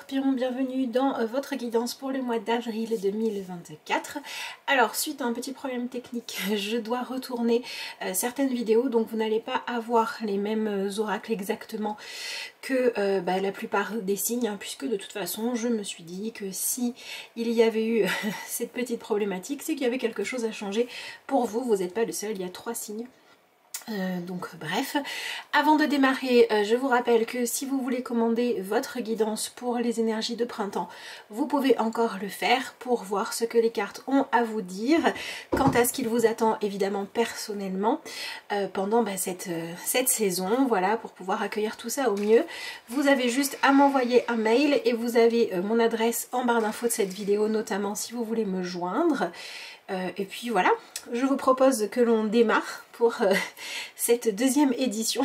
Scorpion, bienvenue dans votre guidance pour le mois d'avril 2024. Alors suite à un petit problème technique, je dois retourner certaines vidéos, donc vous n'allez pas avoir les mêmes oracles exactement que la plupart des signes, hein, puisque de toute façon je me suis dit que si il y avait eu cette petite problématique, c'est qu'il y avait quelque chose à changer pour vous. Vous n'êtes pas le seul, il y a 3 signes. Donc bref, avant de démarrer, je vous rappelle que si vous voulez commander votre guidance pour les énergies de printemps, vous pouvez encore le faire pour voir ce que les cartes ont à vous dire quant à ce qu'il vous attend évidemment personnellement pendant cette saison, voilà, pour pouvoir accueillir tout ça au mieux. Vous avez juste à m'envoyer un mail et vous avez mon adresse en barre d'infos de cette vidéo, notamment si vous voulez me joindre. Et puis voilà, je vous propose que l'on démarre pour cette deuxième édition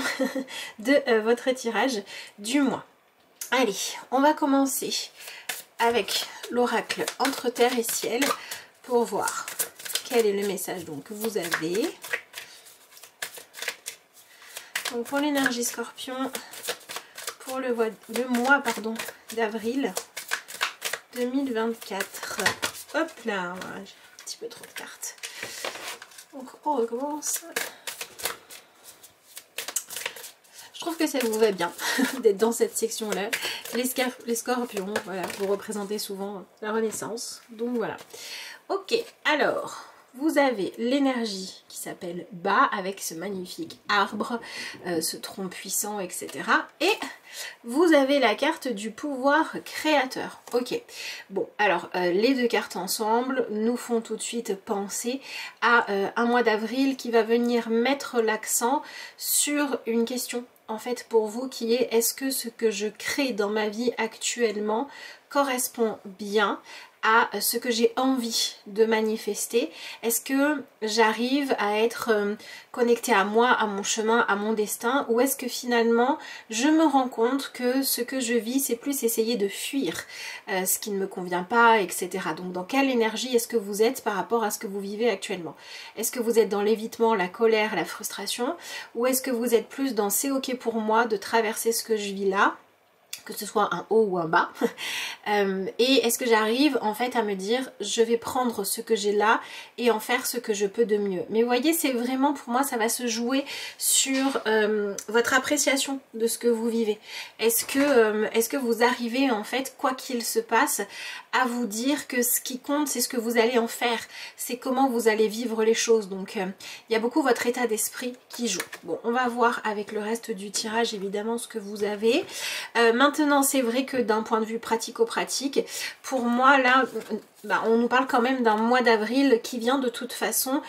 de votre tirage du mois. Allez, on va commencer avec l'oracle entre terre et ciel pour voir quel est le message donc que vous avez. Donc pour l'énergie Scorpion, pour le mois d'avril 2024. Hop là, voilà, j'ai un petit peu trop de cartes. Donc on recommence. Je trouve que ça vous va bien d'être dans cette section là. Les scorpions, voilà, vous représentez souvent la renaissance. Donc voilà. Ok, alors vous avez l'énergie qui s'appelle Ba avec ce magnifique arbre, ce tronc puissant, etc. Et vous avez la carte du pouvoir créateur. Ok, bon, alors les deux cartes ensemble nous font tout de suite penser à un mois d'avril qui va venir mettre l'accent sur une question en fait pour vous qui est: est-ce que ce que je crée dans ma vie actuellement correspond bien à ce que j'ai envie de manifester? Est-ce que j'arrive à être connectée à moi, à mon chemin, à mon destin, ou est-ce que finalement je me rends compte que ce que je vis c'est plus essayer de fuir ce qui ne me convient pas, etc. Donc dans quelle énergie est-ce que vous êtes par rapport à ce que vous vivez actuellement? Est-ce que vous êtes dans l'évitement, la colère, la frustration, ou est-ce que vous êtes plus dans c'est ok pour moi de traverser ce que je vis là, que ce soit un haut ou un bas, et est-ce que j'arrive en fait à me dire je vais prendre ce que j'ai là et en faire ce que je peux de mieux. Mais vous voyez, c'est vraiment pour moi ça va se jouer sur votre appréciation de ce que vous vivez. Est-ce que vous arrivez en fait, quoi qu'il se passe, à vous dire que ce qui compte c'est ce que vous allez en faire, c'est comment vous allez vivre les choses. Donc il y a beaucoup votre état d'esprit qui joue. Bon, on va voir avec le reste du tirage évidemment ce que vous avez. Maintenant c'est vrai que d'un point de vue pratico-pratique, pour moi là on nous parle quand même d'un mois d'avril qui vient de toute façon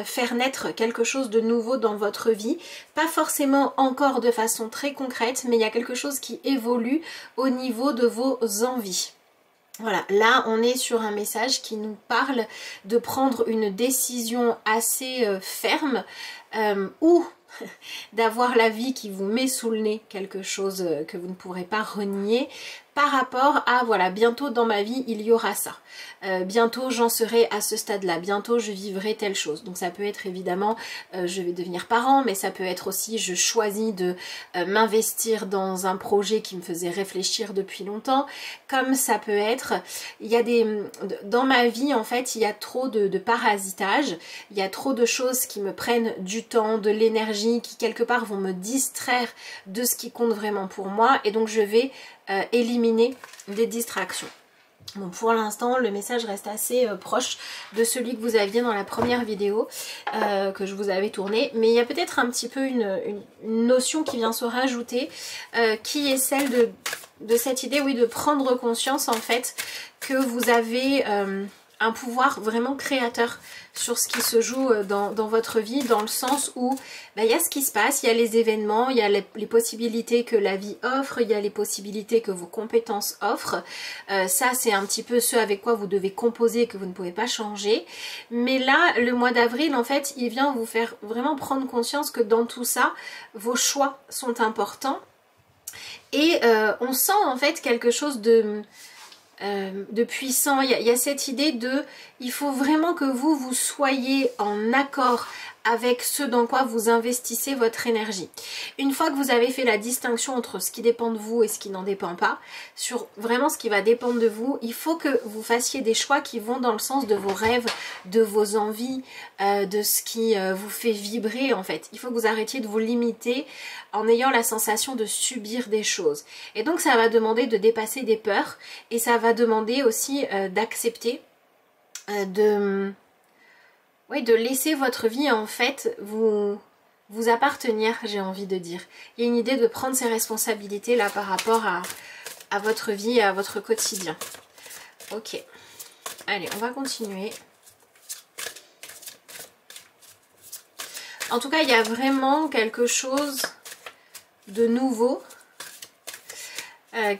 faire naître quelque chose de nouveau dans votre vie. Pas forcément encore de façon très concrète, mais il y a quelque chose qui évolue au niveau de vos envies. Voilà, là on est sur un message qui nous parle de prendre une décision assez ferme ou d'avoir la vie qui vous met sous le nez quelque chose que vous ne pourrez pas renier par rapport à voilà, bientôt dans ma vie il y aura ça, bientôt j'en serai à ce stade là, bientôt je vivrai telle chose. Donc ça peut être évidemment je vais devenir parent, mais ça peut être aussi je choisis de m'investir dans un projet qui me faisait réfléchir depuis longtemps, comme ça peut être il y a dans ma vie en fait il y a trop de parasitage, il y a trop de choses qui me prennent du temps, de l'énergie, qui quelque part vont me distraire de ce qui compte vraiment pour moi, et donc je vais éliminer des distractions. Bon, pour l'instant le message reste assez proche de celui que vous aviez dans la première vidéo que je vous avais tournée, mais il y a peut-être un petit peu une notion qui vient se rajouter qui est celle de cette idée, oui, de prendre conscience en fait que vous avez un pouvoir vraiment créateur sur ce qui se joue dans votre vie, dans le sens où il y a ce qui se passe, il y a les événements, il y a les possibilités que la vie offre, il y a les possibilités que vos compétences offrent. Ça c'est un petit peu ce avec quoi vous devez composer, que vous ne pouvez pas changer. Mais là, le mois d'avril en fait, il vient vous faire vraiment prendre conscience que dans tout ça, vos choix sont importants. Et on sent en fait quelque chose de puissant. Il y a cette idée de il faut vraiment que vous soyez en accord avec ce dans quoi vous investissez votre énergie. Une fois que vous avez fait la distinction entre ce qui dépend de vous et ce qui n'en dépend pas, sur vraiment ce qui va dépendre de vous, il faut que vous fassiez des choix qui vont dans le sens de vos rêves, de vos envies, de ce qui vous fait vibrer en fait. Il faut que vous arrêtiez de vous limiter en ayant la sensation de subir des choses. Et donc ça va demander de dépasser des peurs et ça va demander aussi d'accepter de laisser votre vie en fait vous appartenir, j'ai envie de dire. Il y a une idée de prendre ses responsabilités là par rapport à votre vie et à votre quotidien. Ok, allez, on va continuer. En tout cas, il y a vraiment quelque chose de nouveau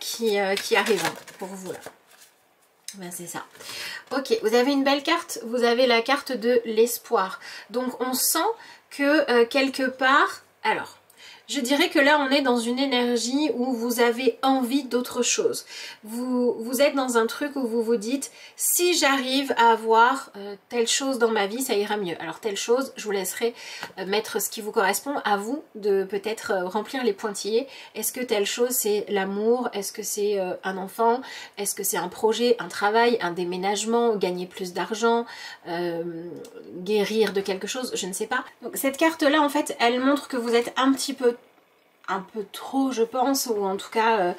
qui arrive pour vous là. Ben, c'est ça. Ok, vous avez une belle carte, vous avez la carte de l'espoir. Donc on sent que quelque part, alors je dirais que là on est dans une énergie où vous avez envie d'autre chose. Vous êtes dans un truc où vous vous dites, si j'arrive à avoir telle chose dans ma vie, ça ira mieux. Alors telle chose, je vous laisserai mettre ce qui vous correspond, à vous de peut-être remplir les pointillés. Est-ce que telle chose c'est l'amour? Est-ce que c'est un enfant? Est-ce que c'est un projet, un travail, un déménagement, gagner plus d'argent, guérir de quelque chose? Je ne sais pas. Donc cette carte là en fait, elle montre que vous êtes un peu trop je pense, ou en tout cas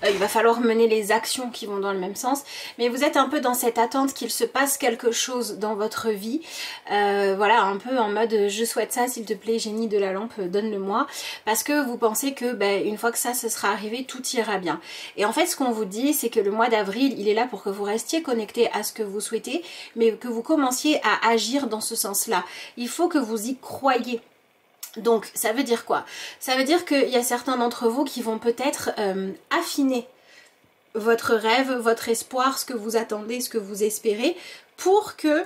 il va falloir mener les actions qui vont dans le même sens, mais vous êtes un peu dans cette attente qu'il se passe quelque chose dans votre vie, voilà, un peu en mode je souhaite ça s'il te plaît génie de la lampe, donne-le-moi, parce que vous pensez que une fois que ça se sera arrivé, tout ira bien. Et en fait ce qu'on vous dit c'est que le mois d'avril il est là pour que vous restiez connecté à ce que vous souhaitez, mais que vous commenciez à agir dans ce sens là. Il faut que vous y croyiez. Donc ça veut dire quoi? Ça veut dire qu'il y a certains d'entre vous qui vont peut-être affiner votre rêve, votre espoir, ce que vous attendez, ce que vous espérez, pour que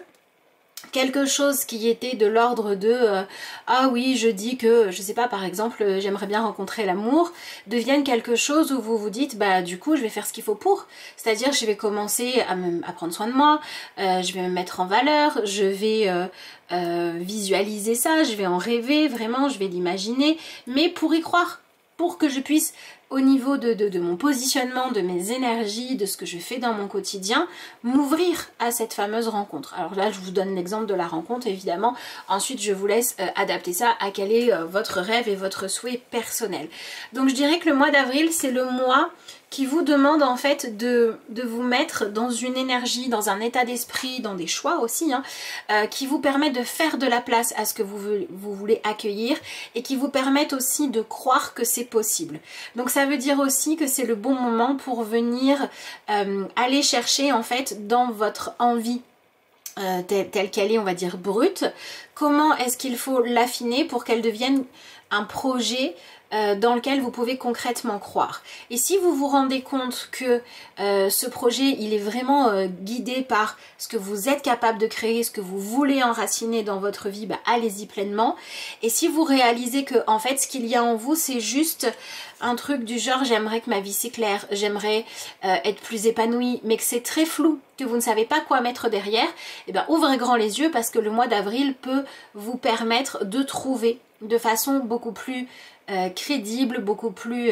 quelque chose qui était de l'ordre de ah oui je dis que je sais pas par exemple j'aimerais bien rencontrer l'amour, devienne quelque chose où vous vous dites bah du coup je vais faire ce qu'il faut pour, c'est-à-dire je vais commencer à prendre soin de moi, je vais me mettre en valeur, je vais visualiser ça, je vais en rêver vraiment, je vais l'imaginer, mais pour y croire, pour que je puisse au niveau de mon positionnement, de mes énergies, de ce que je fais dans mon quotidien, m'ouvrir à cette fameuse rencontre. Alors là, je vous donne l'exemple de la rencontre, évidemment. Ensuite, je vous laisse adapter ça à quel est votre rêve et votre souhait personnel. Donc, je dirais que le mois d'avril, c'est le mois qui vous demande en fait de vous mettre dans une énergie, dans un état d'esprit, dans des choix aussi, hein, qui vous permettent de faire de la place à ce que vous voulez accueillir et qui vous permettent aussi de croire que c'est possible. Donc ça veut dire aussi que c'est le bon moment pour venir aller chercher en fait dans votre envie telle qu'elle est, on va dire brute, comment est-ce qu'il faut l'affiner pour qu'elle devienne un projet dans lequel vous pouvez concrètement croire. Et si vous vous rendez compte que ce projet il est vraiment guidé par ce que vous êtes capable de créer, ce que vous voulez enraciner dans votre vie, bah, allez-y pleinement. Et si vous réalisez que en fait ce qu'il y a en vous c'est juste un truc du genre j'aimerais que ma vie s'éclaire, j'aimerais être plus épanouie, mais que c'est très flou, que vous ne savez pas quoi mettre derrière, et ben ouvrez grand les yeux parce que le mois d'avril peut vous permettre de trouver de façon beaucoup plus crédible, beaucoup plus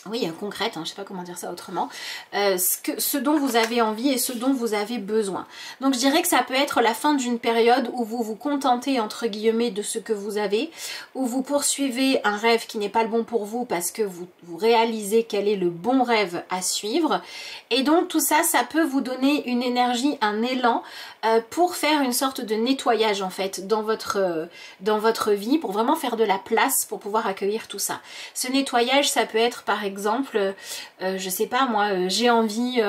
oui, concrète, hein, je sais pas comment dire ça autrement, ce dont vous avez envie et ce dont vous avez besoin. Donc je dirais que ça peut être la fin d'une période où vous vous contentez entre guillemets de ce que vous avez, où vous poursuivez un rêve qui n'est pas le bon pour vous parce que vous réalisez quel est le bon rêve à suivre. Et donc tout ça, ça peut vous donner une énergie, un élan pour faire une sorte de nettoyage en fait dans votre vie, pour vraiment faire de la place pour pouvoir accueillir tout ça. Ce nettoyage, ça peut être par exemple, je sais pas moi, j'ai envie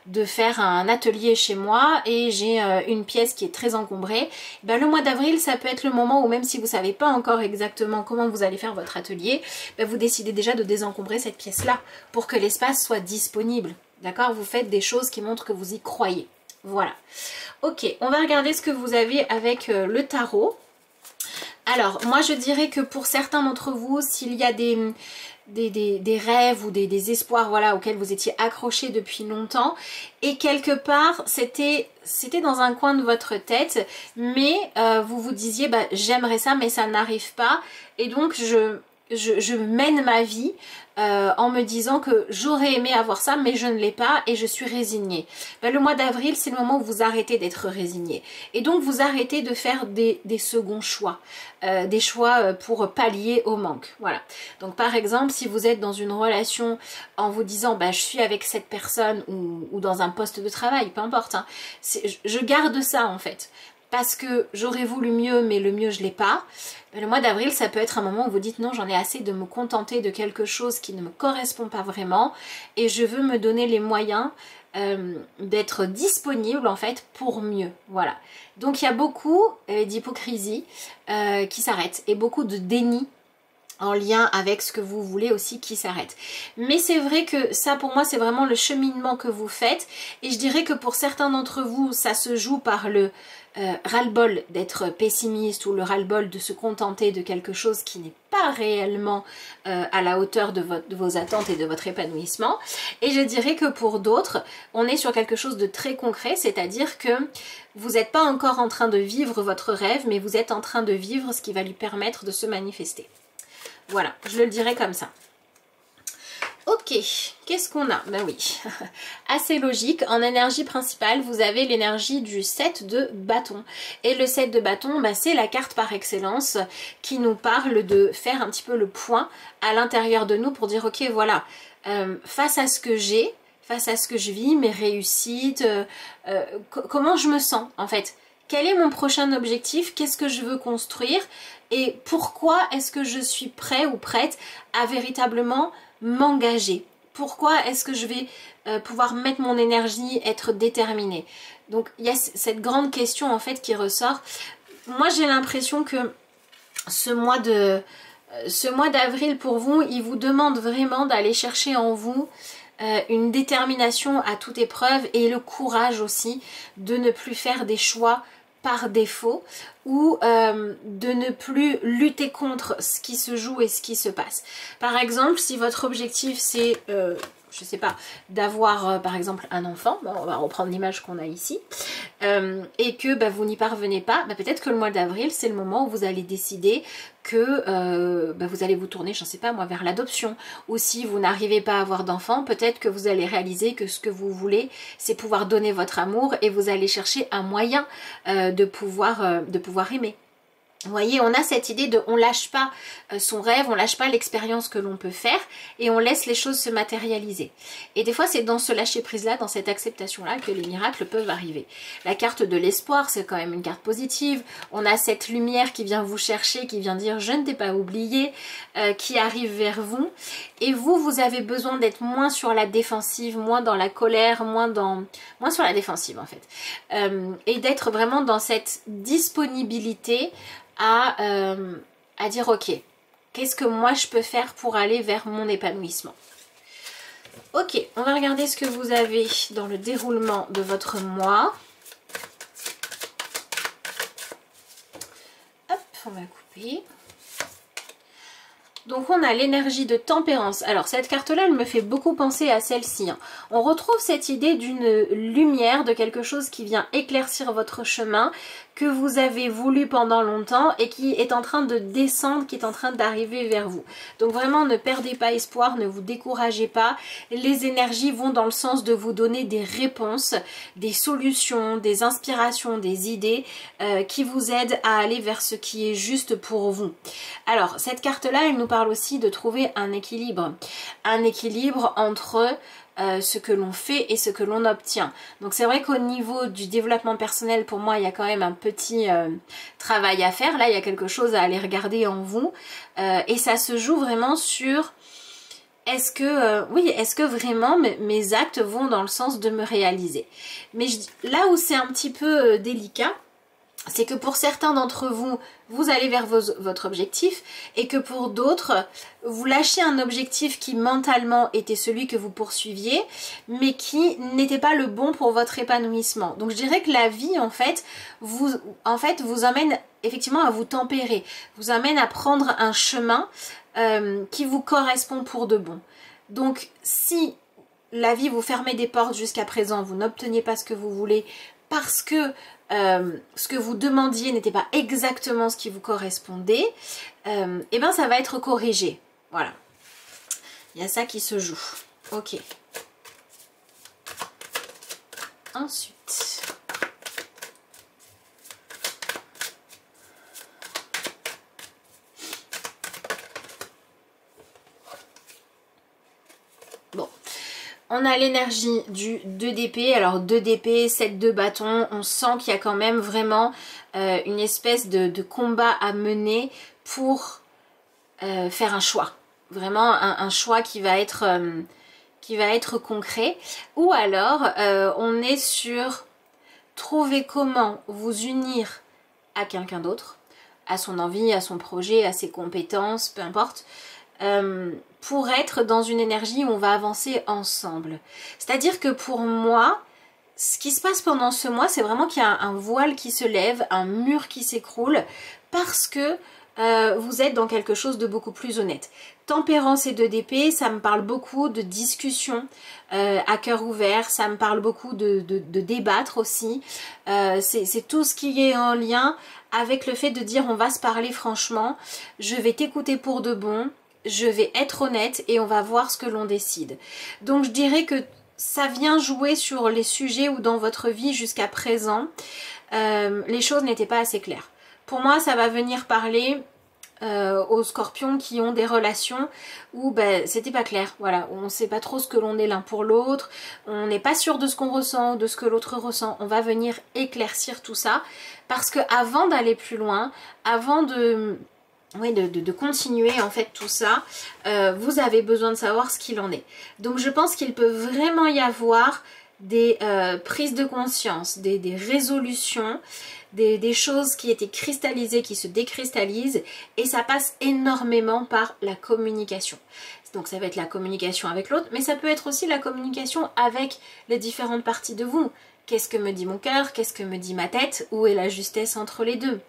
de faire un atelier chez moi et j'ai une pièce qui est très encombrée. Ben, le mois d'avril, ça peut être le moment où même si vous savez pas encore exactement comment vous allez faire votre atelier, ben, vous décidez déjà de désencombrer cette pièce-là pour que l'espace soit disponible. D'accord? Vous faites des choses qui montrent que vous y croyez. Voilà. Ok, on va regarder ce que vous avez avec le tarot. Alors, moi je dirais que pour certains d'entre vous, s'il y a des rêves ou des espoirs, voilà, auxquels vous étiez accrochés depuis longtemps, et quelque part c'était dans un coin de votre tête, mais vous vous disiez bah, j'aimerais ça mais ça n'arrive pas, et donc je mène ma vie en me disant que j'aurais aimé avoir ça mais je ne l'ai pas et je suis résignée. Ben, le mois d'avril, c'est le moment où vous arrêtez d'être résigné et donc vous arrêtez de faire des seconds choix, des choix pour pallier au manque. Voilà. Donc par exemple, si vous êtes dans une relation en vous disant bah, je suis avec cette personne ou dans un poste de travail, peu importe, hein, je garde ça en fait. Parce que j'aurais voulu mieux, mais le mieux je l'ai pas. Le mois d'avril, ça peut être un moment où vous dites non, j'en ai assez de me contenter de quelque chose qui ne me correspond pas vraiment et je veux me donner les moyens d'être disponible en fait pour mieux. Voilà. Donc il y a beaucoup d'hypocrisie qui s'arrête et beaucoup de déni en lien avec ce que vous voulez aussi qui s'arrête. Mais c'est vrai que ça pour moi c'est vraiment le cheminement que vous faites et je dirais que pour certains d'entre vous ça se joue par le ras-le-bol d'être pessimiste ou le ras-le-bol de se contenter de quelque chose qui n'est pas réellement à la hauteur de vos attentes et de votre épanouissement. Et je dirais que pour d'autres, on est sur quelque chose de très concret, c'est-à-dire que vous n'êtes pas encore en train de vivre votre rêve, mais vous êtes en train de vivre ce qui va lui permettre de se manifester. Voilà, je le dirais comme ça. Ok, qu'est-ce qu'on a? Ben oui, assez logique. En énergie principale, vous avez l'énergie du 7 de bâton. Et le 7 de bâton, ben c'est la carte par excellence qui nous parle de faire un petit peu le point à l'intérieur de nous pour dire ok, voilà, face à ce que j'ai, face à ce que je vis, mes réussites, comment je me sens en fait. Quel est mon prochain objectif? Qu'est-ce que je veux construire? Et pourquoi est-ce que je suis prêt ou prête à véritablement m'engager? Pourquoi est-ce que je vais pouvoir mettre mon énergie, être déterminée? Donc il y a cette grande question en fait qui ressort. Moi j'ai l'impression que ce mois d'avril pour vous, il vous demande vraiment d'aller chercher en vous une détermination à toute épreuve et le courage aussi de ne plus faire des choix par défaut ou de ne plus lutter contre ce qui se joue et ce qui se passe. Par exemple, si votre objectif c'est, je sais pas, d'avoir par exemple un enfant, bon, on va reprendre l'image qu'on a ici, et que bah, vous n'y parvenez pas, bah, peut-être que le mois d'avril c'est le moment où vous allez décider que bah, vous allez vous tourner, je ne sais pas moi, vers l'adoption. Ou si vous n'arrivez pas à avoir d'enfant, peut-être que vous allez réaliser que ce que vous voulez, c'est pouvoir donner votre amour et vous allez chercher un moyen de pouvoir aimer. Vous voyez, on a cette idée de on lâche pas son rêve, on lâche pas l'expérience que l'on peut faire et on laisse les choses se matérialiser. Et des fois, c'est dans ce lâcher prise là, dans cette acceptation là que les miracles peuvent arriver. La carte de l'espoir, c'est quand même une carte positive. On a cette lumière qui vient vous chercher, qui vient dire je ne t'ai pas oublié, qui arrive vers vous. Et vous avez besoin d'être moins sur la défensive, moins dans la colère, moins sur la défensive en fait. Et d'être vraiment dans cette disponibilité à dire ok, qu'est-ce que moi je peux faire pour aller vers mon épanouissement. Ok, on va regarder ce que vous avez dans le déroulement de votre mois. Hop, on va couper. Donc on a l'énergie de tempérance. Alors cette carte-là, elle me fait beaucoup penser à celle-ci. Hein. On retrouve cette idée d'une lumière, de quelque chose qui vient éclaircir votre chemin, que vous avez voulu pendant longtemps et qui est en train de descendre, qui est en train d'arriver vers vous. Donc vraiment ne perdez pas espoir, ne vous découragez pas. Les énergies vont dans le sens de vous donner des réponses, des solutions, des inspirations, des idées qui vous aident à aller vers ce qui est juste pour vous. Alors cette carte-là, elle nous parle aussi de trouver un équilibre entre ce que l'on fait et ce que l'on obtient. Donc c'est vrai qu'au niveau du développement personnel, pour moi, il y a quand même un petit travail à faire. Là, il y a quelque chose à aller regarder en vous. Et ça se joue vraiment sur est-ce que vraiment mes actes vont dans le sens de me réaliser. Mais là où c'est un petit peu délicat, c'est que pour certains d'entre vous, vous allez vers votre objectif et que pour d'autres, vous lâchez un objectif qui mentalement était celui que vous poursuiviez, mais qui n'était pas le bon pour votre épanouissement. Donc je dirais que la vie, en fait, vous amène effectivement à vous tempérer, vous amène à prendre un chemin qui vous correspond pour de bon. Donc si la vie vous fermait des portes jusqu'à présent, vous n'obteniez pas ce que vous voulez parce que ce que vous demandiez n'était pas exactement ce qui vous correspondait, et bien ça va être corrigé. Voilà. Il y a ça qui se joue. Ok. Ensuite. Bon. On a l'énergie du 2 d'épée, alors 2 d'épée, 7 de bâton, on sent qu'il y a quand même vraiment une espèce de combat à mener pour faire un choix. Vraiment un choix qui va être concret. Ou alors on est sur trouver comment vous unir à quelqu'un d'autre, à son envie, à son projet, à ses compétences, peu importe. Pour être dans une énergie où on va avancer ensemble. C'est-à-dire que pour moi, ce qui se passe pendant ce mois, c'est vraiment qu'il y a un voile qui se lève, un mur qui s'écroule, parce que vous êtes dans quelque chose de beaucoup plus honnête. Tempérance et 2 d'épée, ça me parle beaucoup de discussion à cœur ouvert, ça me parle beaucoup de débattre aussi. C'est tout ce qui est en lien avec le fait de dire on va se parler franchement, je vais t'écouter pour de bon, je vais être honnête et on va voir ce que l'on décide. Donc je dirais que ça vient jouer sur les sujets où dans votre vie jusqu'à présent, les choses n'étaient pas assez claires. Pour moi, ça va venir parler aux scorpions qui ont des relations où ben, c'était pas clair. Voilà, on ne sait pas trop ce que l'on est l'un pour l'autre, on n'est pas sûr de ce qu'on ressent, de ce que l'autre ressent. On va venir éclaircir tout ça parce que avant d'aller plus loin, avant de continuer en fait tout ça, vous avez besoin de savoir ce qu'il en est. Donc je pense qu'il peut vraiment y avoir des prises de conscience, des résolutions, des choses qui étaient cristallisées, qui se décristallisent, et ça passe énormément par la communication. Donc ça va être la communication avec l'autre, mais ça peut être aussi la communication avec les différentes parties de vous. Qu'est-ce que me dit mon cœur? Qu'est-ce que me dit ma tête? Où est la justesse entre les deux?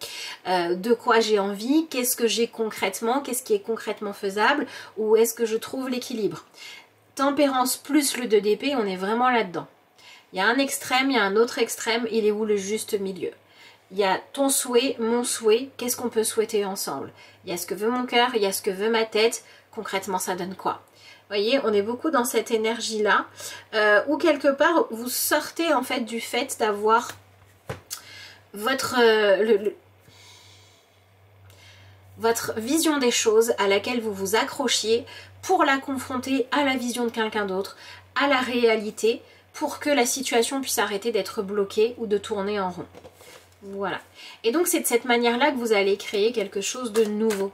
De quoi j'ai envie? Qu'est-ce que j'ai concrètement? Qu'est-ce qui est concrètement faisable? Où est-ce que je trouve l'équilibre? Tempérance plus le 2 d'épée, on est vraiment là-dedans. Il y a un extrême, il y a un autre extrême, il est où le juste milieu? Il y a ton souhait, mon souhait, qu'est-ce qu'on peut souhaiter ensemble? Il y a ce que veut mon cœur, il y a ce que veut ma tête, concrètement ça donne quoi? Vous voyez, on est beaucoup dans cette énergie-là, où quelque part, vous sortez en fait du fait d'avoir votre vision des choses à laquelle vous vous accrochiez pour la confronter à la vision de quelqu'un d'autre, à la réalité, pour que la situation puisse arrêter d'être bloquée ou de tourner en rond. Voilà. Et donc c'est de cette manière-là que vous allez créer quelque chose de nouveau.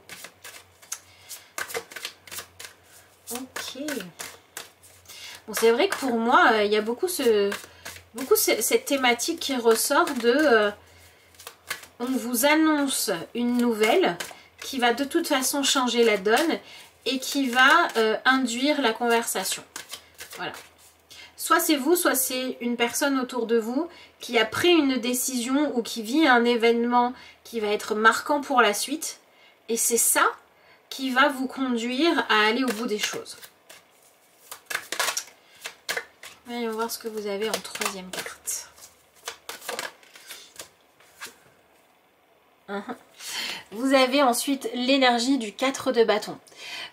Ok. Bon, c'est vrai que pour moi, il y a beaucoup cette thématique qui ressort de... on vous annonce une nouvelle qui va de toute façon changer la donne et qui va induire la conversation. Voilà. Soit c'est vous, soit c'est une personne autour de vous qui a pris une décision ou qui vit un événement qui va être marquant pour la suite. Et c'est ça qui va vous conduire à aller au bout des choses. Voyons voir ce que vous avez en troisième carte. Vous avez ensuite l'énergie du 4 de bâton.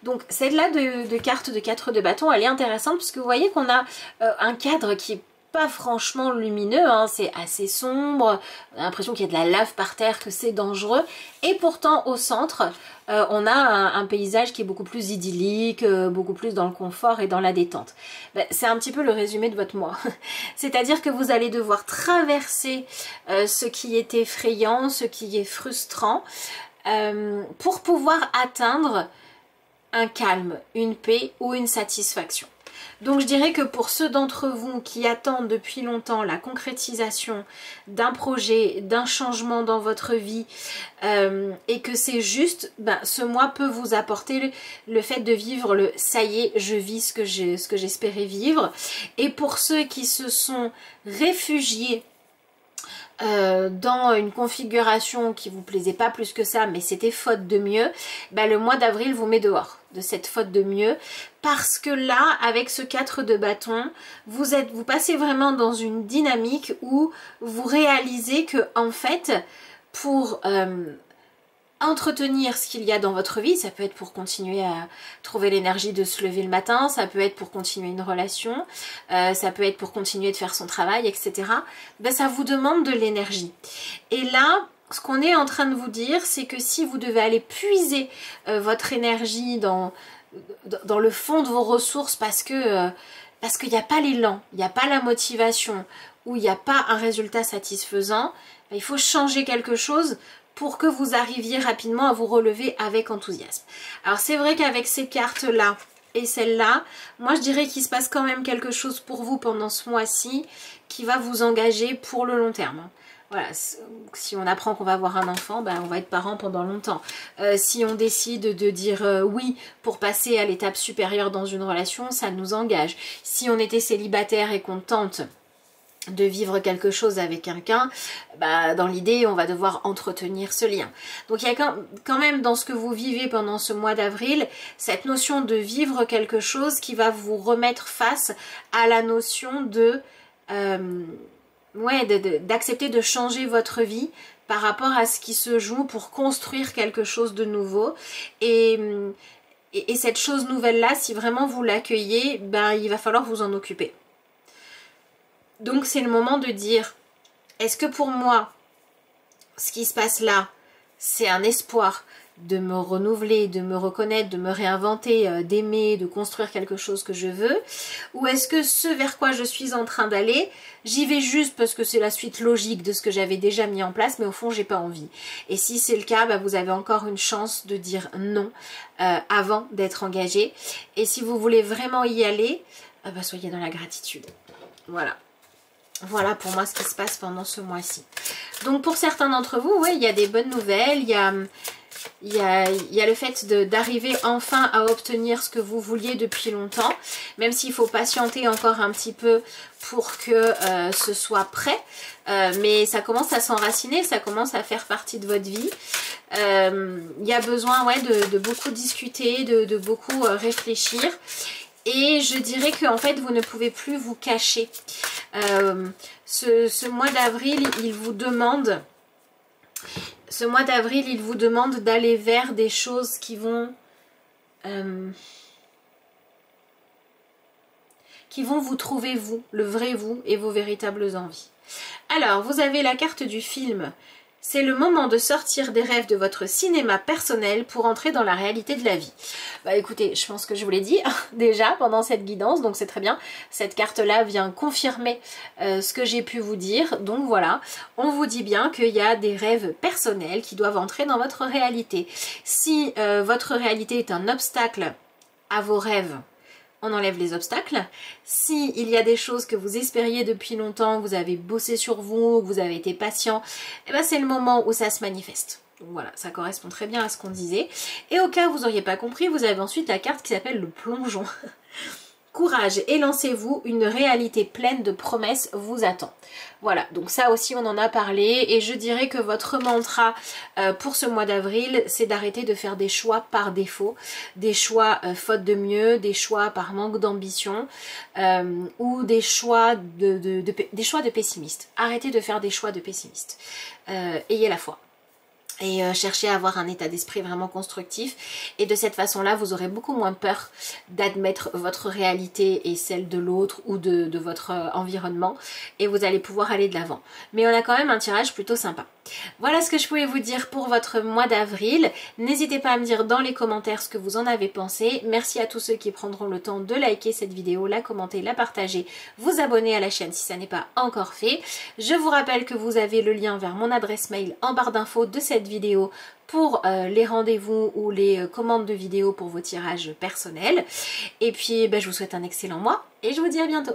Donc celle-là de carte de 4 de bâton, elle est intéressante parce que vous voyez qu'on a un cadre qui est pas franchement lumineux, hein, c'est assez sombre, on a l'impression qu'il y a de la lave par terre, que c'est dangereux, et pourtant au centre on a un paysage qui est beaucoup plus idyllique, beaucoup plus dans le confort et dans la détente. Ben, c'est un petit peu le résumé de votre mois, c'est-à-dire que vous allez devoir traverser ce qui est effrayant, ce qui est frustrant, pour pouvoir atteindre un calme, une paix ou une satisfaction. Donc je dirais que pour ceux d'entre vous qui attendent depuis longtemps la concrétisation d'un projet, d'un changement dans votre vie et que c'est juste, ce mois peut vous apporter le fait de vivre le ça y est, je vis ce que j'espérais vivre. Et pour ceux qui se sont réfugiés dans une configuration qui vous plaisait pas plus que ça, mais c'était faute de mieux, le mois d'avril vous met dehors de cette faute de mieux, parce que là, avec ce 4 de bâton, vous passez vraiment dans une dynamique où vous réalisez que en fait, pour entretenir ce qu'il y a dans votre vie, ça peut être pour continuer à trouver l'énergie de se lever le matin, ça peut être pour continuer une relation, ça peut être pour continuer de faire son travail, etc. Ça vous demande de l'énergie. Et là, ce qu'on est en train de vous dire, c'est que si vous devez aller puiser votre énergie dans le fond de vos ressources parce qu'il n'y a pas l'élan, il n'y a pas la motivation, ou il n'y a pas un résultat satisfaisant, il faut changer quelque chose pour que vous arriviez rapidement à vous relever avec enthousiasme. Alors c'est vrai qu'avec ces cartes-là et celle-là, moi je dirais qu'il se passe quand même quelque chose pour vous pendant ce mois-ci qui va vous engager pour le long terme. Voilà, si on apprend qu'on va avoir un enfant, on va être parent pendant longtemps. Si on décide de dire oui pour passer à l'étape supérieure dans une relation, ça nous engage. Si on était célibataire et qu'on tente de vivre quelque chose avec quelqu'un, dans l'idée on va devoir entretenir ce lien. Donc il y a quand même dans ce que vous vivez pendant ce mois d'avril, cette notion de vivre quelque chose qui va vous remettre face à la notion de d'accepter de changer votre vie par rapport à ce qui se joue pour construire quelque chose de nouveau. Et cette chose nouvelle là, si vraiment vous l'accueillez, il va falloir vous en occuper. Donc c'est le moment de dire, est-ce que pour moi, ce qui se passe là, c'est un espoir de me renouveler, de me reconnaître, de me réinventer, d'aimer, de construire quelque chose que je veux? Ou est-ce que ce vers quoi je suis en train d'aller, j'y vais juste parce que c'est la suite logique de ce que j'avais déjà mis en place, mais au fond j'ai pas envie? Et si c'est le cas, vous avez encore une chance de dire non avant d'être engagé. Et si vous voulez vraiment y aller, soyez dans la gratitude. Voilà. Voilà pour moi ce qui se passe pendant ce mois-ci. Donc pour certains d'entre vous, il y a des bonnes nouvelles, il y a le fait d'arriver enfin à obtenir ce que vous vouliez depuis longtemps, même s'il faut patienter encore un petit peu pour que ce soit prêt, mais ça commence à s'enraciner, ça commence à faire partie de votre vie. Il y a besoin de beaucoup discuter, de beaucoup réfléchir. Et je dirais qu'en fait, vous ne pouvez plus vous cacher. Ce mois d'avril, il vous demande... Ce mois d'avril, il vous demande d'aller vers des choses qui vont vous trouver vous, le vrai vous et vos véritables envies. Alors, vous avez la carte du film. C'est le moment de sortir des rêves de votre cinéma personnel pour entrer dans la réalité de la vie. Écoutez, je pense que je vous l'ai dit déjà pendant cette guidance, donc c'est très bien. Cette carte-là vient confirmer ce que j'ai pu vous dire. Donc voilà, on vous dit bien qu'il y a des rêves personnels qui doivent entrer dans votre réalité. Si votre réalité est un obstacle à vos rêves, on enlève les obstacles. Si il y a des choses que vous espériez depuis longtemps, vous avez bossé sur vous, que vous avez été patient, c'est le moment où ça se manifeste. Donc voilà, ça correspond très bien à ce qu'on disait. Et au cas où vous n'auriez pas compris, vous avez ensuite la carte qui s'appelle le plongeon. Courage et lancez-vous, une réalité pleine de promesses vous attend. Voilà, donc ça aussi on en a parlé et je dirais que votre mantra pour ce mois d'avril, c'est d'arrêter de faire des choix par défaut, des choix faute de mieux, des choix par manque d'ambition ou des choix des choix de pessimistes. Arrêtez de faire des choix de pessimistes. Ayez la foi. Et cherchez à avoir un état d'esprit vraiment constructif, et de cette façon là vous aurez beaucoup moins peur d'admettre votre réalité et celle de l'autre ou de votre environnement, et vous allez pouvoir aller de l'avant. Mais on a quand même un tirage plutôt sympa. Voilà ce que je pouvais vous dire pour votre mois d'avril. N'hésitez pas à me dire dans les commentaires ce que vous en avez pensé. Merci à tous ceux qui prendront le temps de liker cette vidéo, la commenter, la partager, vous abonner à la chaîne si ça n'est pas encore fait. Je vous rappelle que vous avez le lien vers mon adresse mail en barre d'infos de cette vidéo pour les rendez-vous ou les commandes de vidéos pour vos tirages personnels. Et puis je vous souhaite un excellent mois et je vous dis à bientôt.